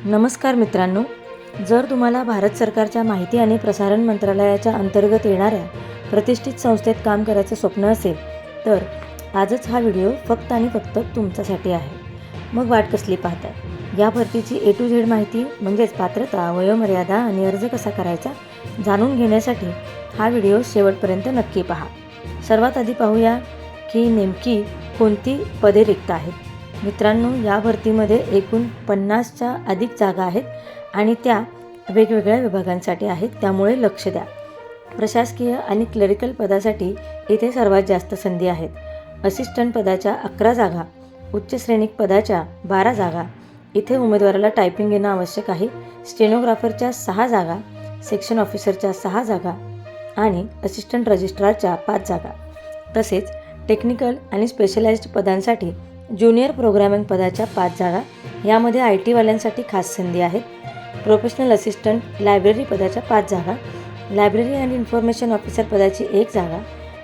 नमस्कार मित्रांनो, जर तुम्हाला भारत सरकारच्या माहिती आणि प्रसारण मंत्रालयाच्या अंतर्गत येणाऱ्या प्रतिष्ठित संस्थेत काम करायचं स्वप्न असेल तर आजच हा व्हिडिओ फक्त आणि फक्त तुमच्यासाठी आहे. मग वाट कसली पाहताय? या भरतीची A to Z माहिती म्हणजेच पात्रता, वयोमर्यादा आणि अर्ज कसा करायचा जाणून घेण्यासाठी हा व्हिडिओ शेवटपर्यंत नक्की पहा. सर्वात आधी पाहूया की नेमकी कोणती पदे रिक्त आहेत. मित्रांनो, या भरतीमध्ये एकूण 50च्या अधिक जागा आहेत आणि त्या वेगवेगळ्या विभागांसाठी आहेत, त्यामुळे लक्ष द्या. प्रशासकीय आणि क्लरिकल पदासाठी इथे सर्वात जास्त संधी आहेत. असिस्टंट पदाच्या 11 जागा, उच्च श्रेणिक पदाच्या 12 जागा. इथे उमेदवाराला टायपिंग येणं आवश्यक आहे. स्टेनोग्राफरच्या 6 जागा, सेक्शन ऑफिसरच्या 6 जागा आणि असिस्टंट रजिस्ट्रारच्या 5 जागा. तसेच टेक्निकल आणि स्पेशलाइज्ड पदांसाठी ज्युनियर प्रोग्रॅमिंग पदाच्या 5 जागा. यामध्ये IT वाल्यांसाठी खास संधी आहेत. प्रोफेशनल असिस्टंट लायब्ररी पदाच्या 5 जागा, लायब्ररी अँड इन्फॉर्मेशन ऑफिसर पदाची 1 जागा,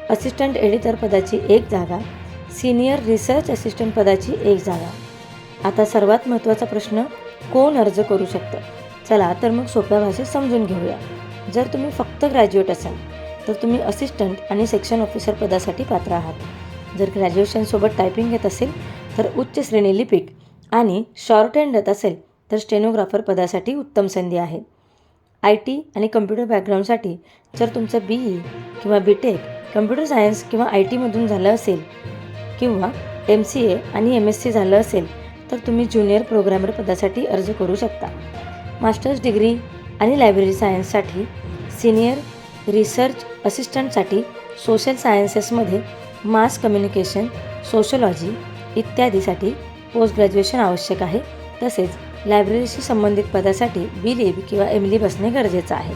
असिस्टंट एडिटर पदाची 1 जागा, सिनियर रिसर्च असिस्टंट पदाची 1 जागा. आता सर्वात महत्त्वाचा प्रश्न, कोण अर्ज करू शकतं? चला तर मग सोप्या भाषेत समजून घेऊया. जर तुम्ही फक्त ग्रॅज्युएट असाल तर तुम्ही असिस्टंट आणि सेक्शन ऑफिसर पदासाठी पात्र आहात. जर ग्रॅज्युएशनसोबत टायपिंग येत असेल तर उच्च श्रेणी लिपिक आणि शॉर्ट हँड येत असेल तर स्टेनोग्राफर पदासाठी उत्तम संधी आहे. IT आणि कम्प्युटर बॅकग्राऊंडसाठी जर तुमचं BE किंवा BTech कम्प्युटर सायन्स किंवा IT मधून झालं असेल किंवा MCA आणि MSc झालं असेल तर तुम्ही ज्युनियर प्रोग्रॅमर पदासाठी अर्ज करू शकता. मास्टर्स डिग्री आणि लायब्ररी सायन्ससाठी, सिनियर रिसर्च असिस्टंटसाठी सोशल सायन्सेसमध्ये मास कम्युनिकेशन, सोशोलॉजी इत्यादीसाठी पोस्ट ग्रॅज्युएशन आवश्यक आहे. तसेच लायब्ररीशी संबंधित पदासाठी B.Lib किंवा M.Lib असणे गरजेचं आहे.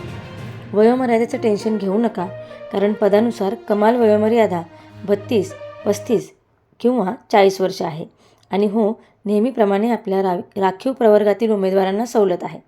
वयोमर्यादेचं टेन्शन घेऊ नका, कारण पदानुसार कमाल वयोमर्यादा 32, 35 किंवा 40 वर्ष आहे. आणि हो, नेहमीप्रमाणे आपल्या राखीव प्रवर्गातील उमेदवारांना सवलत आहे.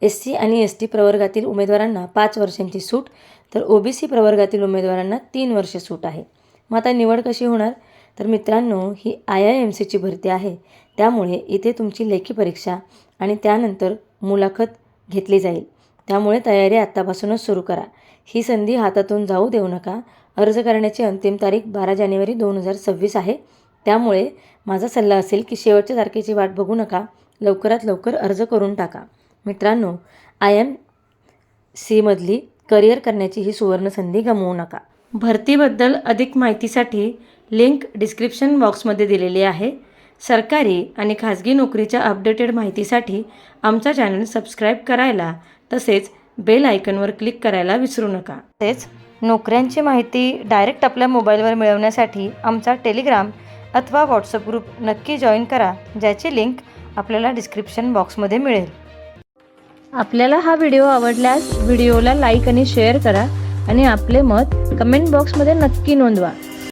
SC आणि ST प्रवर्गातील उमेदवारांना 5 वर्षांची सूट तर OBC प्रवर्गातील उमेदवारांना 3 वर्ष सूट आहे. मग आता निवड कशी होणार? तर मित्रांनो, ही IIMCची भरती आहे, त्यामुळे इथे तुमची लेखी परीक्षा आणि त्यानंतर मुलाखत घेतली जाईल. त्यामुळे तयारी आत्तापासूनच सुरू करा. ही संधी हातातून जाऊ देऊ नका. अर्ज करण्याची अंतिम तारीख 12 जानेवारी 2026 आहे. त्यामुळे माझा सल्ला असेल की शेवटच्या तारखेची वाट बघू नका, लवकरात लवकर अर्ज करून टाका. मित्रांनो, IIMCमधली करिअर करण्याची ही सुवर्णसंधी गमावू नका. भरतीबद्दल अधिक माहितीसाठी लिंक डिस्क्रिप्शन बॉक्समध्ये दिलेली आहे. सरकारी आणि खाजगी नोकरीच्या अपडेटेड माहितीसाठी आमचा चॅनल सबस्क्राईब करायला तसेच बेल आयकॉनवर क्लिक करायला विसरू नका. तसेच नोकऱ्यांची माहिती डायरेक्ट आपल्या मोबाईलवर मिळवण्यासाठी आमचा टेलिग्राम अथवा व्हॉट्सअप ग्रुप नक्की जॉईन करा, ज्याची लिंक आपल्याला डिस्क्रिप्शन बॉक्समध्ये मिळेल. आपल्याला हा व्हिडिओ आवडल्यास व्हिडिओला लाईक आणि शेअर करा आणि आपले मत कमेंट बॉक्समध्ये नक्की नोंदवा.